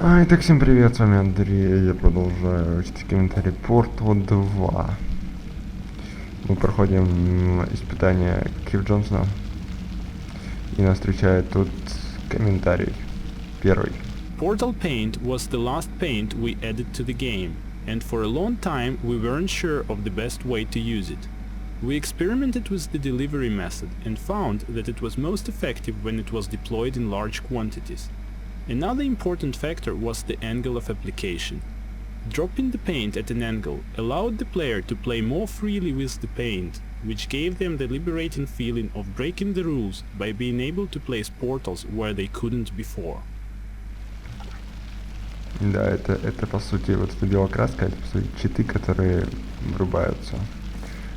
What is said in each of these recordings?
Итак, всем привет, с вами Андрей, я продолжаю читать комментарий Portal 2. Мы проходим испытание Кив Джонсона, и нас встречает тут комментарий первый. Portal Paint was the last paint we added to the game, and for a long time we weren't sure of the best way to use it. We experimented with the delivery method and found that it was most effective when it was deployed in large quantities. Another important factor was the angle of application. Dropping the paint at an angle allowed the player to play more freely with the paint, which gave them the liberating feeling of breaking the rules by being able to place portals where they couldn't before. Да, это по сути вот эта белая краска, это по сути читы, которые врубаются,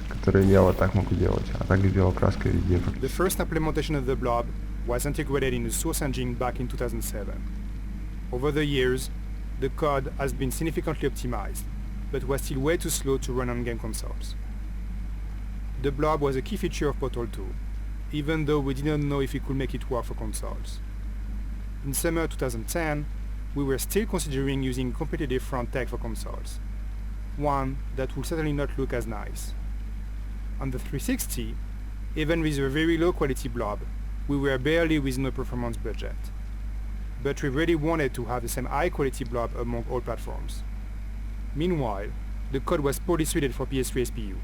которые я вот так могу делать, а так с белой краской везде. The first implementation of the blob was integrated in the source engine back in 2007. Over the years, the code has been significantly optimized, but was still way too slow to run on game consoles. The blob was a key feature of Portal 2, even though we didn't know if it could make it work for consoles. In summer 2010, we were still considering using competitive front tech for consoles, one that would certainly not look as nice. On the 360, even with a very low quality blob, we were barely within a performance budget. But we really wanted to have the same high quality blob among all platforms. Meanwhile, the code was poorly suited for PS3 SPU.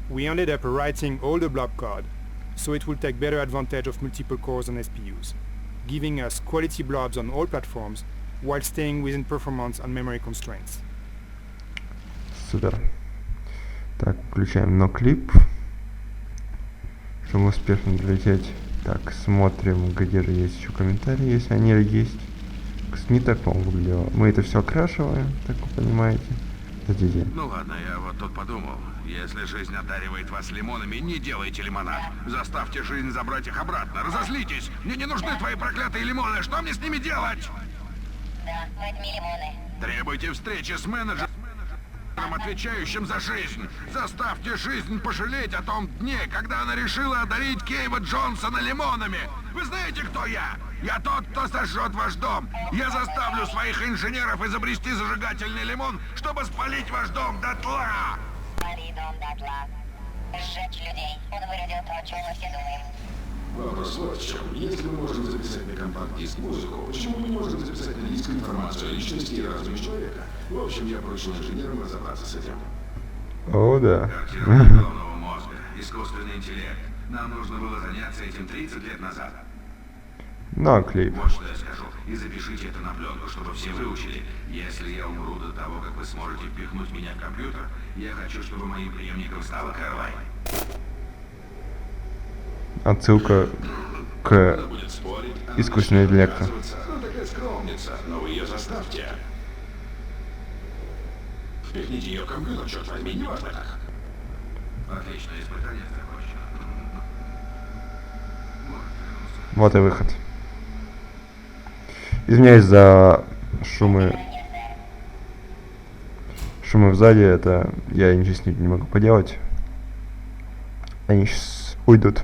We ended up rewriting all the blob code, so it would take better advantage of multiple cores and SPUs, giving us quality blobs on all platforms while staying within performance and memory constraints. Супер. Так, включаем ноклип, чтобы успешно долететь. Так, смотрим, где же есть еще комментарии, если они есть. СМИ так, по-моему, выглядело. Мы это все окрашиваем, так вы понимаете. Подождите. Ну ладно, я вот тут подумал. Если жизнь одаривает вас лимонами, не делайте лимонад. Заставьте жизнь забрать их обратно. Разозлитесь. Мне не нужны твои проклятые лимоны. Что мне с ними делать? Да, возьми лимоны. Требуйте встречи с менеджером, отвечающим за жизнь. Заставьте жизнь пожалеть о том дне, когда она решила одарить Кейва Джонсона лимонами. Вы знаете, кто я? Я тот, кто сожжет ваш дом. Я заставлю своих инженеров изобрести зажигательный лимон, чтобы спалить ваш дом дотла. Спали дом дотла. Сжечь людей. Он выродил то, о чем мы все думаем. Вопрос вот в чем. Если мы можем записать на компакт-диск музыку, почему мы не можем записать на диск информацию о личности и разуме человека? В общем, я поручил инженерам разобраться с этим. О, да. Картина головного мозга, искусственный интеллект. Нам нужно было заняться этим 30 лет назад. Ноклип. Вот что я скажу. И запишите это на пленку, чтобы все выучили. Если я умру до того, как вы сможете впихнуть меня в компьютер, я хочу, чтобы моим преемником стала Кэролайн. Отсылка к искусственному интеллекту. Ну такая скромница, но вы ее заставьте. Впихните ее в компьютер, черт возьми, не важно как. Отличное испытание закончено. Вот и выход. Извиняюсь за шумы сзади, это я ничего с ним не могу поделать. Они сейчас уйдут.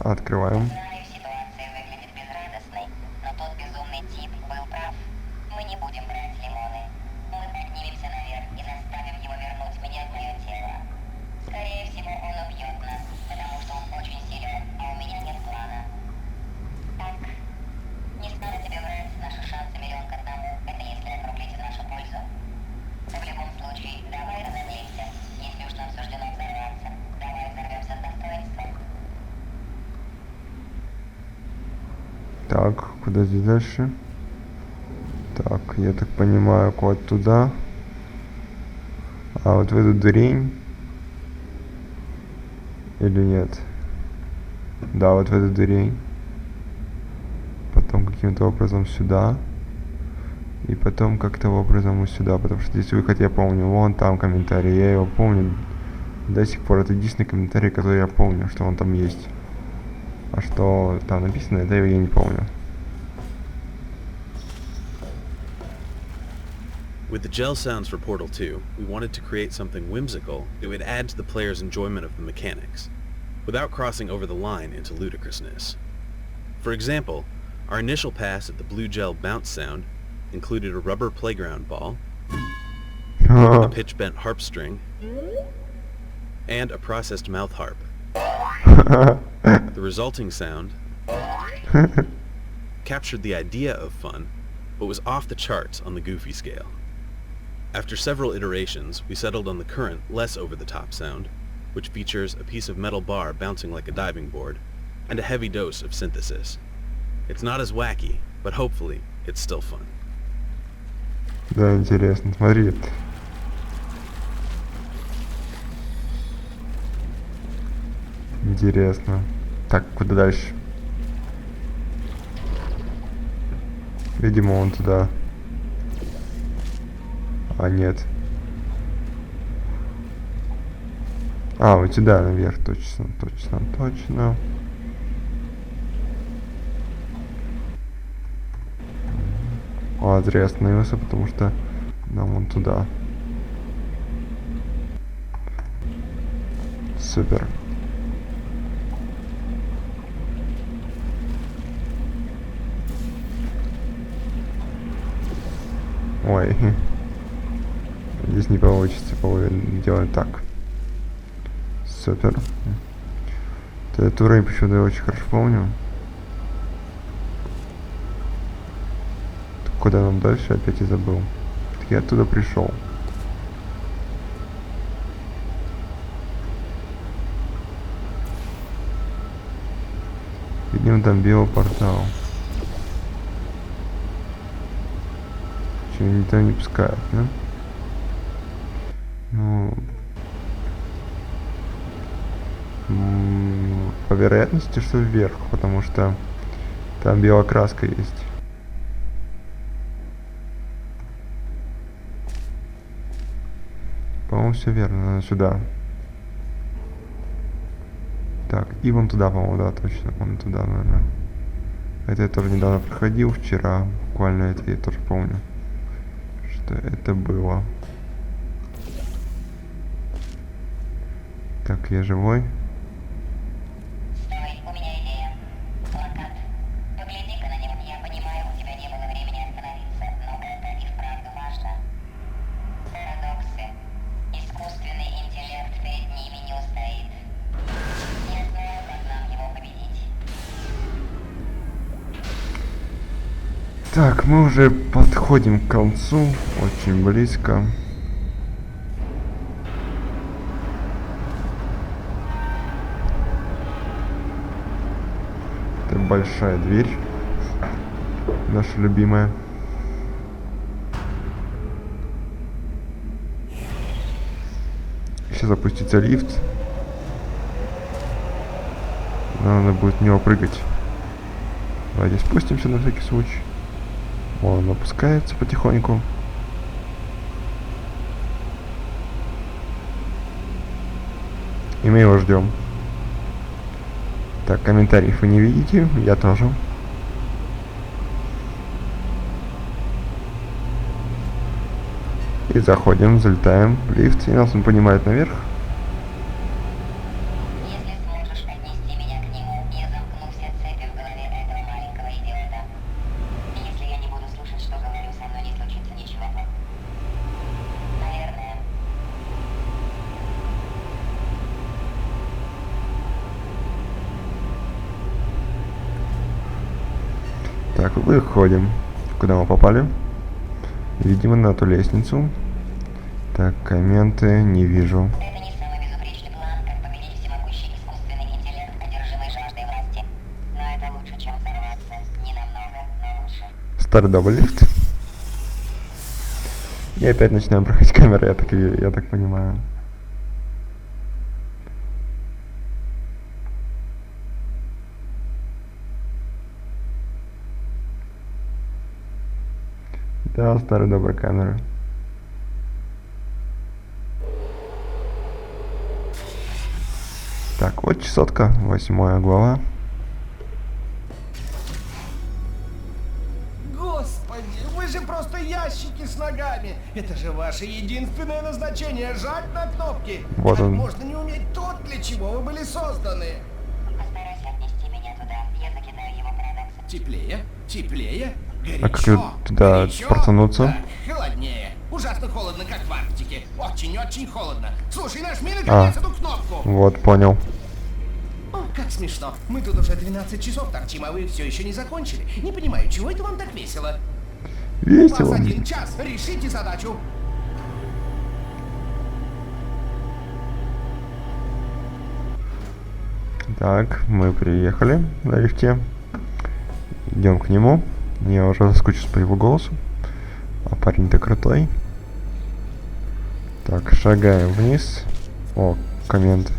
Открываем. Знаю, ситуация выглядит безрадостной, но тот безумный тип был прав. Мы не будем брать лимоны. Мы поднимемся наверх и заставим его вернуть мне мое тело. Скорее всего, он убьет нас, потому что он очень силен, а у меня нет плана. Так, не стану тебе врать, наши шансы 1 к 1. Это если округлить в нашу пользу. В любом случае, давай разодеемся. Если уж нам суждено взорваться, давай взорвемся с достоинством. Так, куда здесь дальше? Так, я так понимаю, куда туда. А вот в эту дырень. Или нет? Да, вот в эту дырень. Потом каким-то образом сюда. И потом как-то образом вот сюда. Потому что здесь выход я помню. Вон там комментарий. Я его помню. До сих пор это единственный комментарий, который я помню, что он там есть. А что там написано, это я не помню. With the gel sounds for Portal 2, we wanted to create something whimsical that would add to the player's enjoyment of the mechanics, without crossing over the line into ludicrousness. For example, our initial pass at the blue gel bounce sound included a rubber playground ball, a pitch-bent harp string, and a processed mouth harp. The resulting sound captured the idea of fun, but was off the charts on the goofy scale. After several iterations, we settled on the current, less over-the-top sound, which features a piece of metal bar bouncing like a diving board, and a heavy dose of synthesis. It's not as wacky, but hopefully, it's still fun. Да, интересно, смотри. Интересно. Так, куда дальше? Видимо, он туда. А, нет. А, вот сюда, наверх, точно, точно, точно. А, зря остановился, потому что нам вон туда. Супер. Ой. Здесь не получится делать так. Супер. Этот уровень почему-то я очень хорошо помню. Так куда нам дальше? Опять я забыл. Так я оттуда пришел. Видимо, там биопортал. Чего никто не пускает, да? Ну, по вероятности, что вверх, потому что там биокраска есть. По-моему, все верно, надо сюда. Так, и вон туда, по-моему, да, точно, вон туда, наверное. Это я тоже недавно проходил, вчера, буквально это я тоже помню, что это было. Так, я живой? Стой, у меня идея. Плакат. Погляди-ка на него. Я понимаю, у тебя не было времени остановиться, но это и вправду важно. Парадоксы. Искусственный интеллект перед ними не устоит. Я знаю, как нам его победить. Так, мы уже подходим к концу, очень близко. Это большая дверь, наша любимая. Сейчас запустится лифт. Надо будет в него прыгать. Давайте спустимся на всякий случай. Он опускается потихоньку. И мы его ждем. Так, комментариев вы не видите, я тоже. И заходим, залетаем в лифт, и нас он поднимает наверх. Если сможешь отнести меня к нему, я замкну все цепи в голове этого маленького идиота. Если я не буду слушать, что говорю, со мной не случится ничего. Наверное. Так, выходим. Куда мы попали? Видимо, на ту лестницу. Так, комменты не вижу. Это не самый безупречный план, как победить всемогущий искусственный интеллект, одержимый жаждой власти. Но это лучше, чем взорваться. Не намного, но лучше. Старый дабл-лифт. И опять начинаем проходить камеры, я так понимаю. Да, старая добрая камера. Так, вот чесотка, 8 глава. Господи! вы же просто ящики с ногами. Это же ваше единственное назначение — жать на кнопки. Вот Как он. можно не уметь то, для чего вы были созданы? Постарайся отнести меня туда, я закидаю его парадоксом. Теплее, теплее, горячо, А как туда горячо, протянуться? так, холоднее. Ужасно холодно, как в Арктике. Очень-очень холодно. Слушай, нажми наконец эту кнопку. Вот, понял. О, как смешно. Мы тут уже 12 часов торчим, а вы все еще не закончили. Не понимаю, чего это вам так весело? У Весело. вас 1 час. Решите задачу. Так, мы приехали на лифте. Идем к нему. Я уже соскучился по его голосу. А парень-то крутой. Так, шагаем вниз. О, коммент.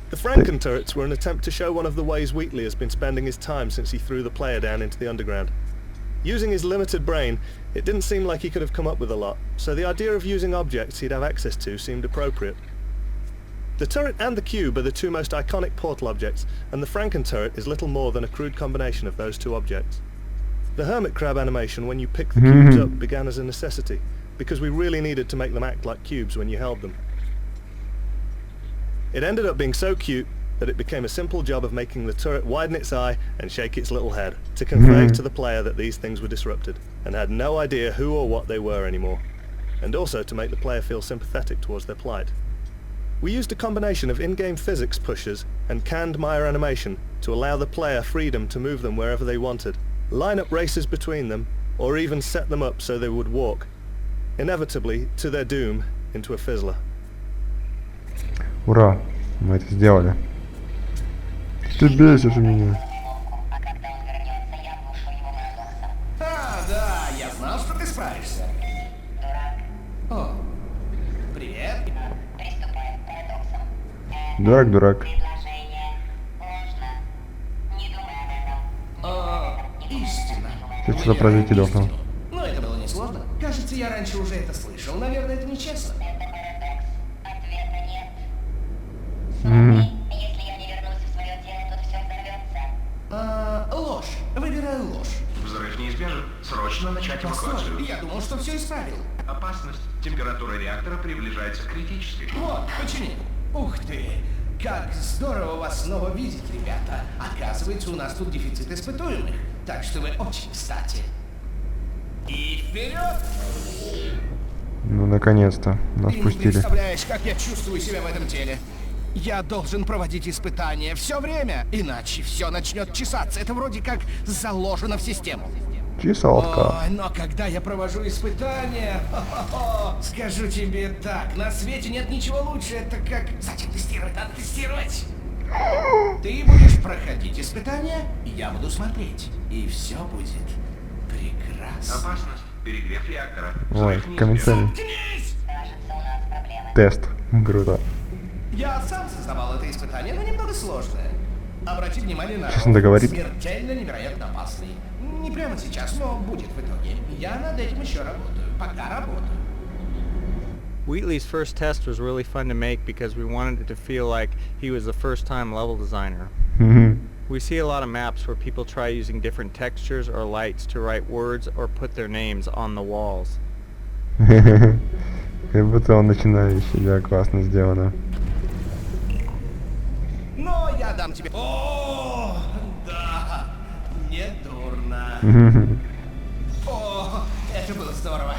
The Franken turrets were an attempt to show one of the ways Wheatley has been spending his time since he threw the player down into the underground. Using his limited brain, it didn't seem like he could have come up with a lot, so the idea of using objects he'd have access to seemed appropriate. The turret and the cube are the two most iconic Portal objects, and the Franken turret is little more than a crude combination of those two objects. The hermit crab animation when you pick the cubes up began as a necessity, because we really needed to make them act like cubes when you held them. It ended up being so cute that it became a simple job of making the turret widen its eye and shake its little head to convey to the player that these things were disrupted and had no idea who or what they were anymore, and also to make the player feel sympathetic towards their plight. We used a combination of in-game physics pushes and canned Maya animation to allow the player freedom to move them wherever they wanted, line up races between them, or even set them up so they would walk, inevitably, to their doom, into a fizzler. Ура! Мы это сделали. Ты бесишь меня. А когда он вернется, я глушу его парадоксом. Да, я знал, что ты справишься. Дурак. О, привет. Приступаем к парадоксам. Дурак, дурак. Предложение ложно. Не думай об этом. Истина. Ты что-то произойти должно. Ну, это было несложно. Кажется, я раньше уже это слышал. Наверное, это нечестно. Это парадокс. Ответа нет. Если я не вернусь в свое тело, тут все взорвется. Ложь. Выбираю ложь. Взрыв неизбежен. Срочно начать эвакуацию. Постой, я думал, что все исправил. Опасность. Температура реактора приближается к критической. Вот, почини. Ух ты. Как здорово вас снова видеть, ребята. Оказывается, у нас тут дефицит испытуемых. Так что вы очень кстати. И вперед! Ну, наконец-то. Нас Ты не пустили. представляешь, как я чувствую себя в этом теле. Я должен проводить испытания все время, иначе все начнет чесаться. Это вроде как заложено в систему. Чесалка. Ой, но когда я провожу испытания, скажу тебе так, на свете нет ничего лучше. Это как... Зачем тестировать? Надо тестировать. Ты будешь проходить испытания, и я буду смотреть. И все будет прекрасно. Опасность. Перегрев реактора. Ой, Взрыв неизбежен. комментарий. Кажется, у нас проблемы. Тест. Круто. Я сам создавал это испытание, но немного сложное. Обрати внимание на Сейчас он договорит. смертельно невероятно опасный. Не прямо сейчас, но будет в итоге. Я над этим еще работаю. Пока работаю. Wheatley's first test was really fun to make because we wanted it to feel like he was the first-time level designer. We see a lot of maps where people try using different textures or lights to write words or put their names on the walls. Как будто он начинающий, да, классно сделано. Но я дам тебе... О, да, не дурно. О, это было здорово.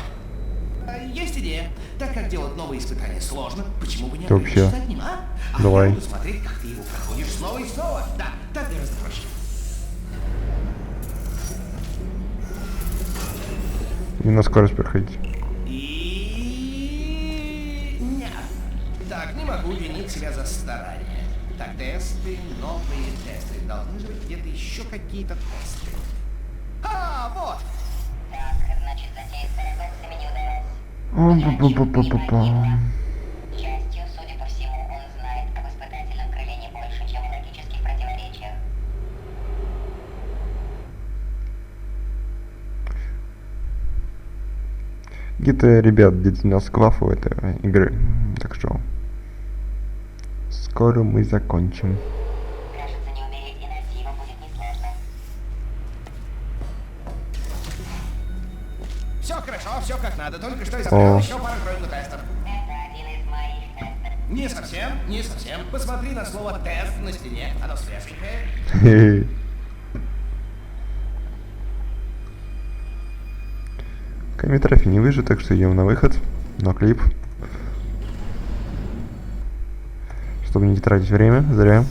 Есть идея. Так как делать новые испытания сложно, почему бы не Вообще. отвлечься от ним, а? Давай. Я буду смотреть, как ты его проходишь снова и снова. Да, так гораздо проще. И на скорость проходить. И... Нет. Так, не могу винить себя за старание. Так, тесты, новые тесты. Должны же быть где-то еще какие-то тесты. А, вот! Так, значит, затея с парадоксами не удалась. О-па-па-па-па-па. К счастью, судя по всему, он знает об испытательном крыле не больше, чем о логических противоречиях. Где-то, ребят, где 12 классов у этой игры. Так что скоро мы закончим. Кажется, не умереть и найти его будет несложно. Хорошо, все как надо, только что изобрел еще пару-тройку тестов. Это один из моих тестов. Не совсем, не совсем. Посмотри на слово «тест» на стене, оно свеженькое. Комментариев не вижу, так что идем на выход, на клип. Чтобы не тратить время зря.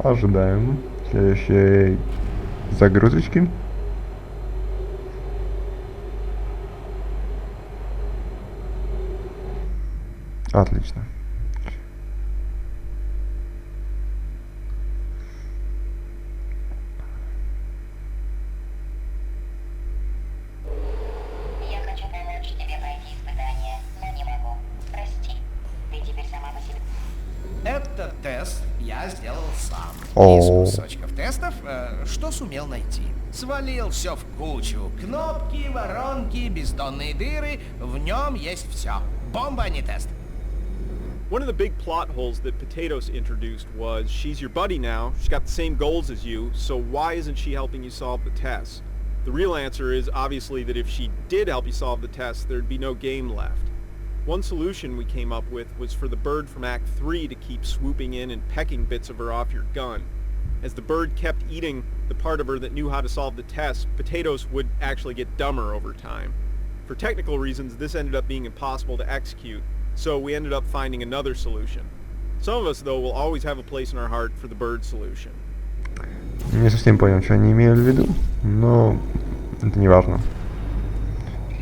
Ожидаем следующей загрузочки. Отлично. Я хочу помочь тебе пройти испытание, но не могу. Прости. Ты теперь сама по себе. Этот тест я сделал сам. О. Из кусочков тестов, что сумел найти. Свалил все в кучу. Кнопки, воронки, бездонные дыры. В нем есть все. Бомба, а не тест. One of the big plot holes that Potatoes introduced was she's your buddy now, she's got the same goals as you, so why isn't she helping you solve the tests? The real answer is obviously that if she did help you solve the tests, there'd be no game left. One solution we came up with was for the bird from Act 3 to keep swooping in and pecking bits of her off your gun. As the bird kept eating the part of her that knew how to solve the tests, Potatoes would actually get dumber over time. For technical reasons, this ended up being impossible to execute, so we ended up finding another solution. Some of us, though, will always have a place in our heart for the bird solution. Не совсем понял, что они имели в виду, но это не важно.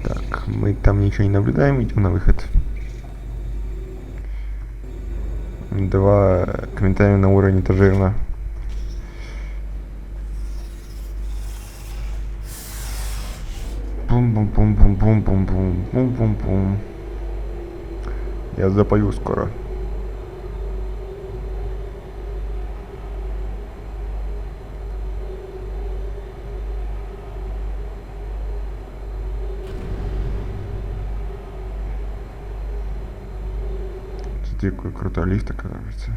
Так, мы там ничего не наблюдаем, идем на выход. 2 комментария на уровень, это жирно. Пум-пум-пум-пум-пум-пум-пум-пум-пум. Я запою скоро. Смотри, какой крутой лифт, оказывается.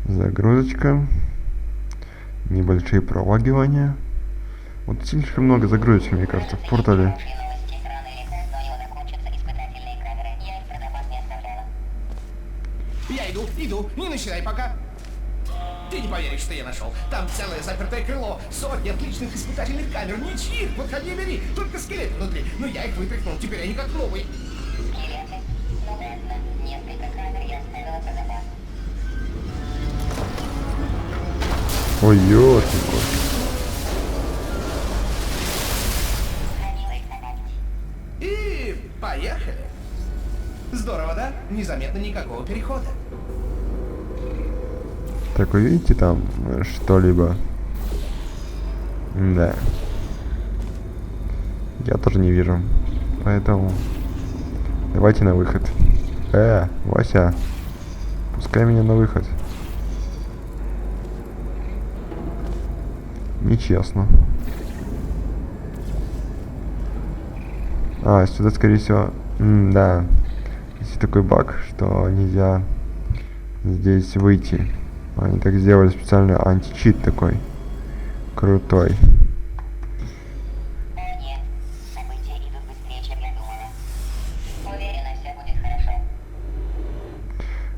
Загрузочка. Небольшие пролагивания. Вот слишком много загрузочек, мне кажется, в портале. Я иду, не начинай пока. Ты не поверишь, что я нашел. Там целое запертое крыло, сотни отличных испытательных камер, ничьих, подходи и бери, только скелеты внутри. Но я их вытряхнул, теперь они как новые. Скелеты? Ну ладно, несколько камер я оставила про запас. Ой, ёшки-кошки. Хранила их на память. И поехали. Здорово, да? Незаметно никакого перехода. Так, вы видите там что-либо? Да. Я тоже не вижу. Поэтому давайте на выход. Вася, пускай меня на выход. Нечестно. Сюда, скорее всего... да. Есть такой баг, что нельзя здесь выйти. Они так сделали специально античит такой. Крутой. Нет, события идут быстрее, чем я думала. Уверена, все будет хорошо.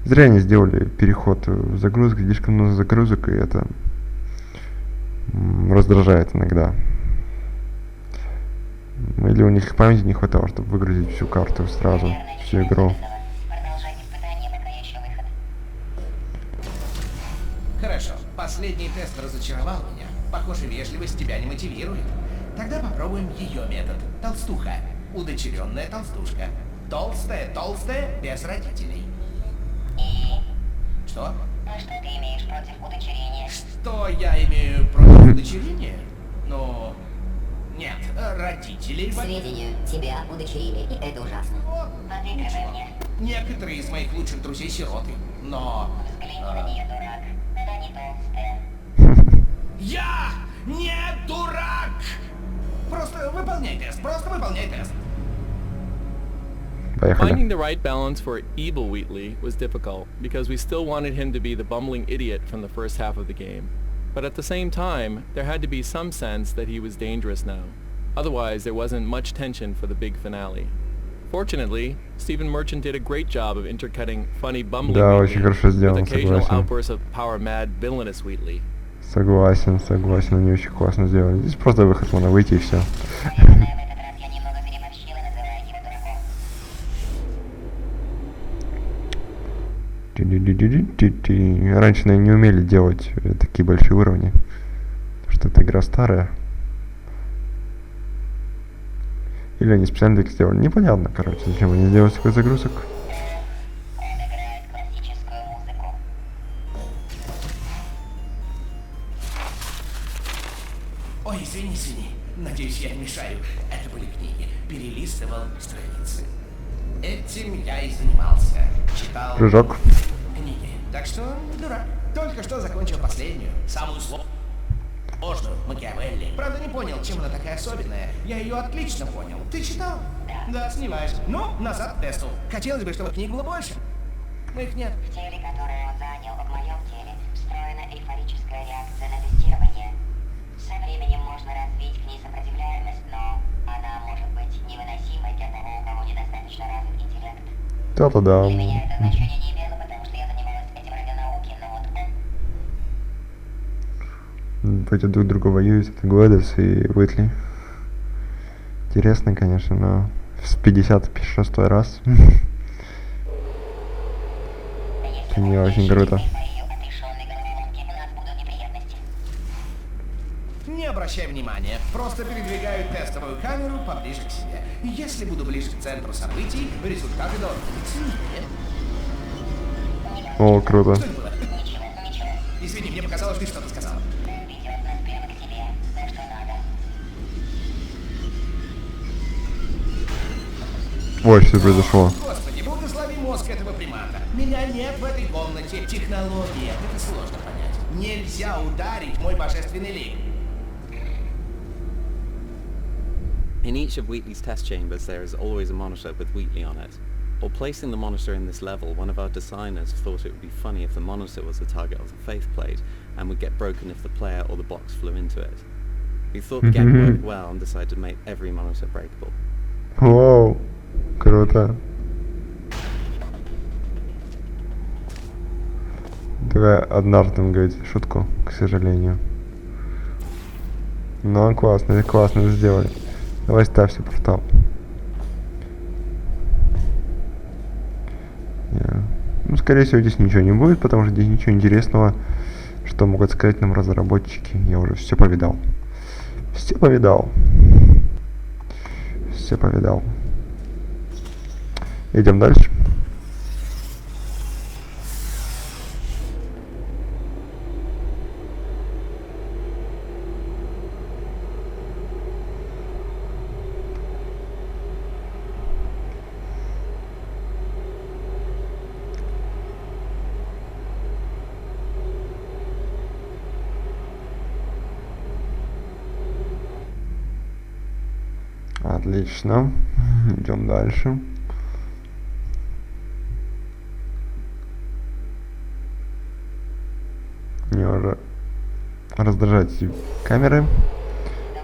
Зря они сделали переход в загрузку. Слишком много загрузок, и это раздражает иногда. Или у них памяти не хватало, чтобы выгрузить всю карту сразу, всю игру. Продолжай испытание, пока еще выход. Хорошо, последний тест разочаровал меня. Похоже, вежливость тебя не мотивирует. Тогда попробуем ее метод. Толстуха. Удочеренная толстушка. Толстая, без родителей. И? Что? А что ты имеешь против удочерения? Что я имею против удочерения? Ну, нет, родителей... К сведению, тебя удочерили, и это ужасно. Подыгрывай мне. Некоторые из моих лучших друзей сироты, но... Взгляни на нее, дурак. Она не толстая. Я не дурак! Просто вы Выполняй тест, просто выполняй тест. Поехали. Finding the right balance for evil Wheatley was difficult because we still wanted him to be the bumbling idiot from the first half of the game. But at the same time, there had to be some sense that he was dangerous now. Otherwise, there wasn't much tension for the big finale. Fortunately, Stephen Merchant did a great job of intercutting funny bumbling Да, очень хорошо with сделано, occasional согласен. outbursts of power-mad villainous Wheatley. Согласен, они очень классно сделали. Здесь просто выход, можно выйти и все. Раньше, наверное, не умели делать такие большие уровни, потому что эта игра старая. Или они специально так сделали. Непонятно, короче, зачем они сделали такой загрузок. Ой, извини. Надеюсь, я не мешаю. Это были книги. Перелистывал страницы. Этим я и занимался. Читал Прыжок. книги. Так что не дурак. Только что закончил последнюю, самую сложную, Макиавелли. Правда, не понял, чем она такая особенная. Я ее отлично понял. Ты читал? Да, сомневаюсь. Ну, назад к тесту. Хотелось бы, чтобы книг было больше. Но их нет. В теле, которое он занял в моем теле, встроена эйфорическая реакция на тестирование. Со временем можно развить к ней сопротивляемость, но она может быть невыносимой для того, у кого недостаточно развит интеллект. Это да. Для меня это значение не имело, потому что я занималась этим ради науки, но вот Против друг друга воюют, это Глэдис и Уитли. Интересно, конечно, но в 56-й раз. Не очень круто. Не обращай внимания, просто передвигаю тестовую камеру поближе к себе. Если буду ближе к центру событий, результаты должны быть сильнее. О, круто. Что это было? Ничего. Извини, мне показалось, ты что-то сказал. Ой, что произошло? Господи, благослови мозг этого примата. Меня нет в этой комнате. Технология. Это сложно понять. Нельзя ударить мой божественный лик. In each of Wheatley's test chambers there is always a monitor with Wheatley on it. While placing the monitor in this level, one of our designers thought it would be funny if the monitor was the target of the faith plate and would get broken if the player or the box flew into it. We thought the gag worked well and decided to make every monitor breakable. Вау, круто. Такая однажды говорить шутку, к сожалению. Но классно сделали. Давай ставься портал. Ну, скорее всего, здесь ничего не будет, потому что здесь ничего интересного, что могут сказать нам разработчики. Я уже все повидал. Идем дальше. Отлично. Идем дальше. Мне уже раздражают эти камеры.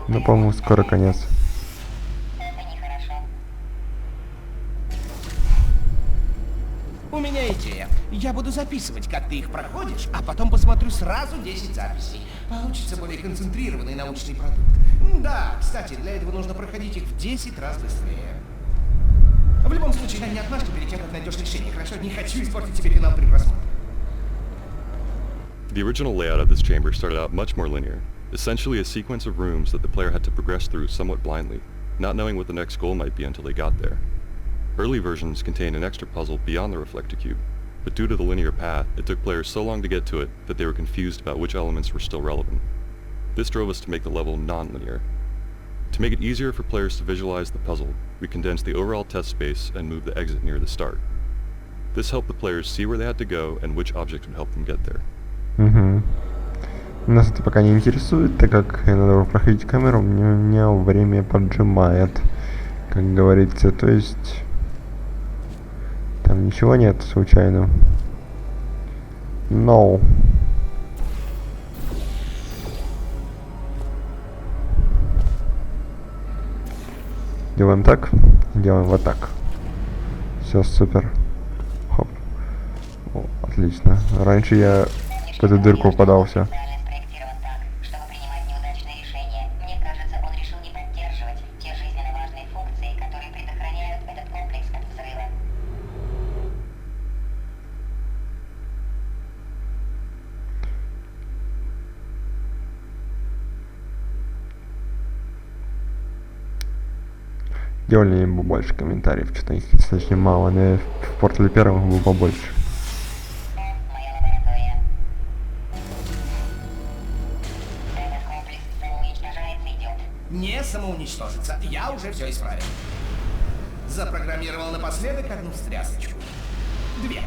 Но, по-моему, скоро конец. У меня идея. Я буду записывать, как ты их проходишь, а потом посмотрю сразу 10 записей. Получится более концентрированный научный продукт. Да, кстати, для этого нужно проходить их в 10 раз быстрее. В любом случае, дай мне отмашку перед тем, как найдешь решение, хорошо? Не хочу испортить тебе финал при просмотре. The original layout of this chamber started out much more linear, essentially a sequence of rooms that the player had to progress through somewhat blindly, not knowing what the next goal might be until they got there. Early versions contained an extra puzzle beyond the reflector cube, but due to the linear path, it took players so long to get to it that they were confused about which elements were still relevant. This drove us to make the level non-linear. To make it easier for players to visualize the puzzle, we condensed the overall test space and moved the exit near the start. This helped the players see where they had to go and which objects would help them get there. Нас это пока не интересует, так как надо проходить камеру, у меня время поджимает, как говорится, то есть там ничего нет случайно. No. Делаем так, делаем вот так. Все супер. Хоп. О, отлично. Раньше я в эту дырку попадался. Делали бы больше комментариев, что-то их достаточно мало, но в портале первом было побольше. Не самоуничтожиться, я уже все исправил. Запрограммировал напоследок одну встрясочку.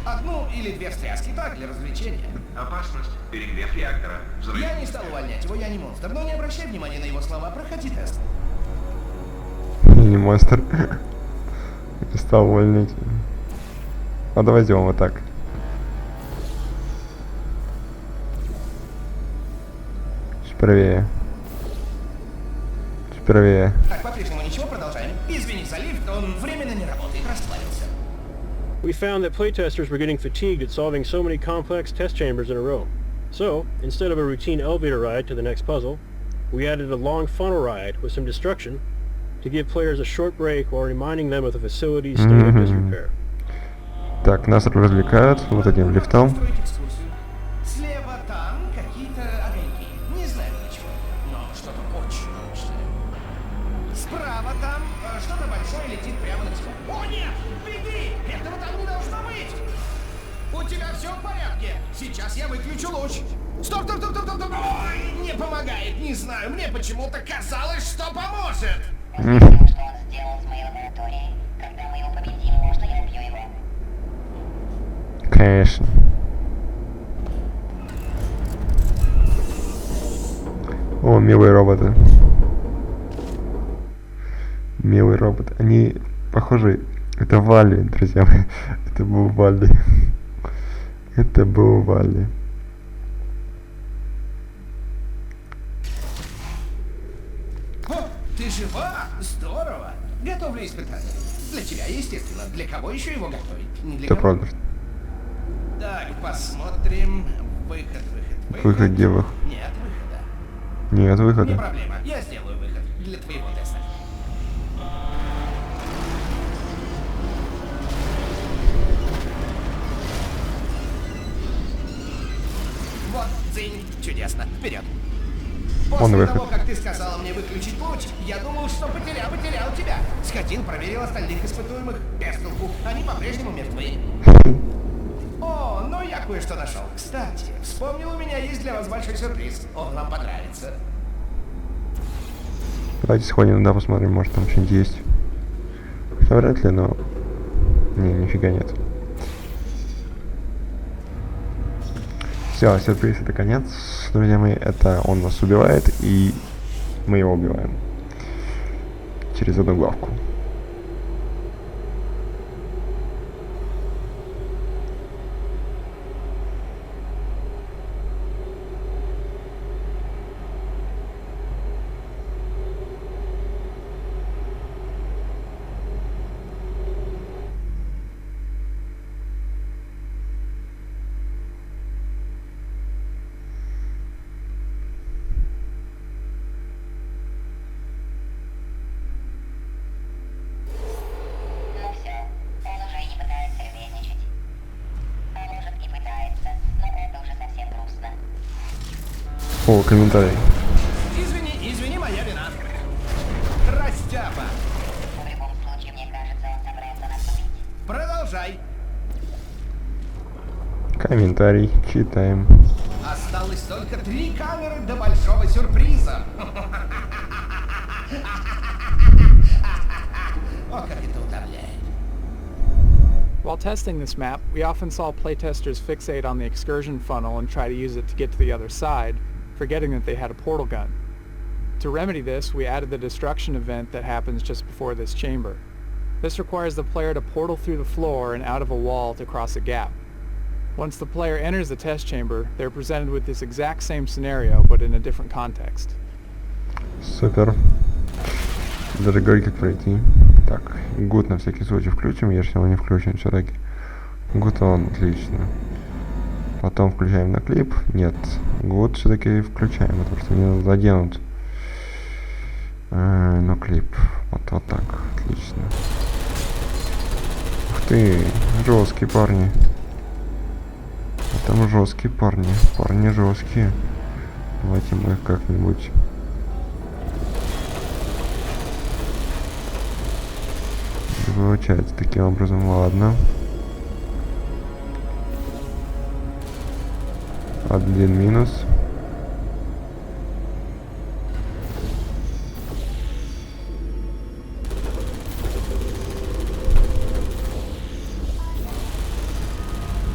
Одну или две встряски, так, для развлечения. Опасность. Перегрев реактора. Взрыв. Я не стал увольнять его, я не монстр, но не обращай внимания на его слова, проходи тест. Не монстр. Не стал увольнять. А давай сделаем вот так. Чуть правее. Чуть правее. Так, по-прежнему ничего, продолжаем. Извини за лифт, он временно не работает, расслабился. We found that playtesters were getting fatigued at solving so many complex test chambers in a row. So, instead of a routine elevator ride to the next puzzle, we added a long funnel ride with some destruction to give players a short break while reminding them of the facility's state of disrepair. Так, нас развлекают вот этим лифтом. Слева там какие-то огоньки. Не знаю ничего, но что-то очень мощное. Справа там что-то большое летит прямо на тебя. О нет! Беги! Этого там не должно быть! У тебя все в порядке? Сейчас я выключу луч. Стоп! Ой, не помогает, не знаю. Мне почему-то казалось, что поможет. Что он сделал с моей лабораторией. Когда мы его победим, можно я убью его? Конечно. О, милые роботы. Милые роботы. Они похожи. Это Валли, друзья мои. Это был Валли. Это был Валли. Ты жива? Здорово. Готовлю испытание. Для тебя, естественно. Для кого еще его готовить? Не для Это кого? правда. Так, посмотрим. Выход. Выход где выход? Нет выхода. Нет выхода. Не проблема. Я сделаю выход для твоего теста. Вот, дзынь. Чудесно. Вперед. После того, как ты сказала мне выключить луч, я думал, что потерял тебя. Сходил, проверил остальных испытуемых. Без толку. Они по-прежнему мертвы. О, но я кое-что нашел. Кстати, вспомнил, у меня есть для вас большой сюрприз. Он вам понравится. Давайте сходим, да, посмотрим, может там что-нибудь есть. Хотя вряд ли, но... Не, нифига нет. Все, сюрприз это конец, друзья мои. Это он нас убивает, и мы его убиваем. Через одну главку. О, комментарий. Извини, моя вина. Растяпа. В любом случае, мне кажется, он собрался нас убить. Продолжай. Комментарий читаем. Осталось только 3 камеры до большого сюрприза. О, как это утомляет. While testing this map, we often saw playtesters fixate on the excursion funnel and try to use it to get to the other side, forgetting that they had a portal gun. To remedy this, we added the destruction event that happens just before this chamber. This requires the player to portal through the floor and out of a wall to cross a gap. Once the player enters the test chamber, they're presented with this exact same scenario, but in a different context. Супер. Даже говорить, как пройти. Так, гуд на всякий случай включим, если он не включен все-таки. Гуд он, отлично. Потом включаем на клип. Нет, гуд все-таки включаем, потому что не заденут. Но клип. Вот так, отлично. Ух ты, жесткие парни. Там жесткие парни. Парни жесткие. Давайте мы их как-нибудь... Получается таким образом, ладно. Один минус.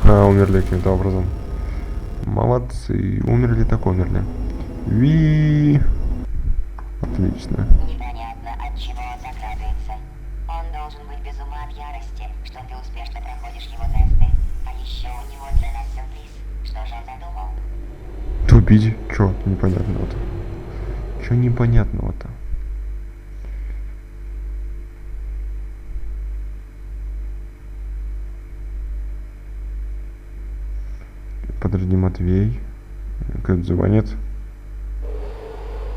Умерли каким-то образом. Молодцы. Умерли так умерли. Ви. Отлично. Непонятно, от чего он закрадывается. Он должен быть без ума от ярости, что ты успешно проходишь его тесты. А еще у него для нас сюрприз. Что же он задумал? Тупить? Чё непонятного-то? Чё непонятного-то? Подожди, Матвей. Как звонит?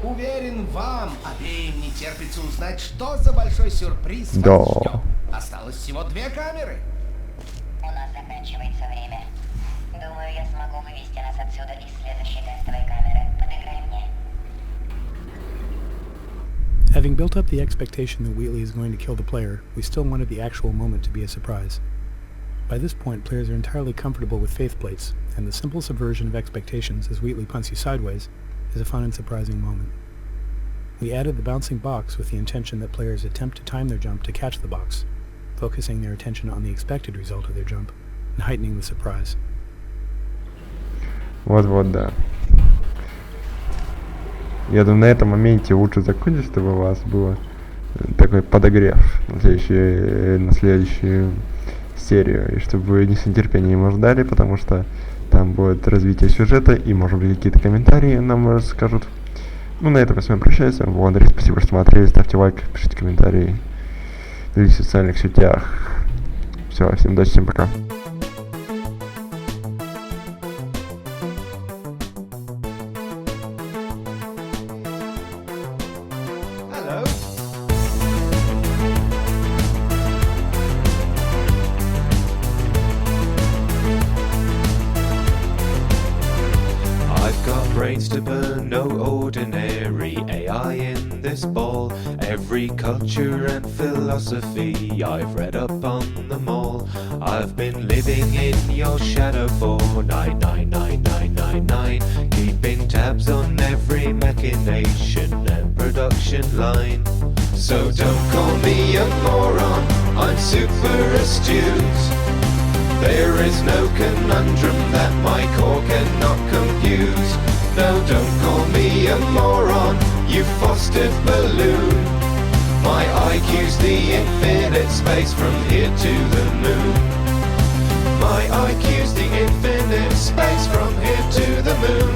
Уверен, вам обеим не терпится узнать, что за большой сюрприз Да. вас ждет. Осталось всего 2 камеры. У нас заканчивается время. Думаю, я смогу вывести нас отсюда из следующей тестовой камеры. Подыграй мне. Having built up the expectation that Wheatley is going to kill the player, we still wanted the actual moment to be a surprise. By this point, players are entirely comfortable with faith plates, and the simple subversion of expectations as Wheatley punts you sideways is a fun and surprising moment. We added the bouncing box with the intention that players attempt to time their jump to catch the box, focusing their attention on the expected result of their jump and heightening the surprise. Вот, да. Я думаю, на этом моменте лучше закончить, чтобы у вас было такой подогрев на следующую серию, и чтобы вы не с нетерпением ждали, потому что там будет развитие сюжета и, может быть, какие-то комментарии нам расскажут. Ну, на этом я с вами прощаюсь. С вами был Андрей, спасибо, что смотрели, ставьте лайк, пишите комментарии, делитесь в социальных сетях. Все, всем удачи, всем пока. Brains to burn, no ordinary AI in this ball. Every culture and philosophy, I've read up on them all. I've been living in your shadow for 99999, keeping tabs on every machination and production line. So don't call me a moron, I'm super astute. There is no conundrum that my core cannot compute. No, don't call me a moron, you fostered balloon. My IQ's the infinite space from here to the moon. My IQ's the infinite space from here to the moon.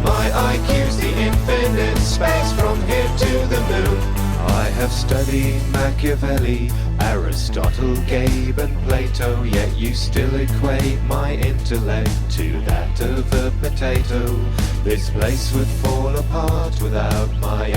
My IQ's the infinite space from here to the moon. I have studied Machiavelli, Aristotle, Gabe and Plato, yet you still equate my intellect to that of a potato. This place would fall apart without my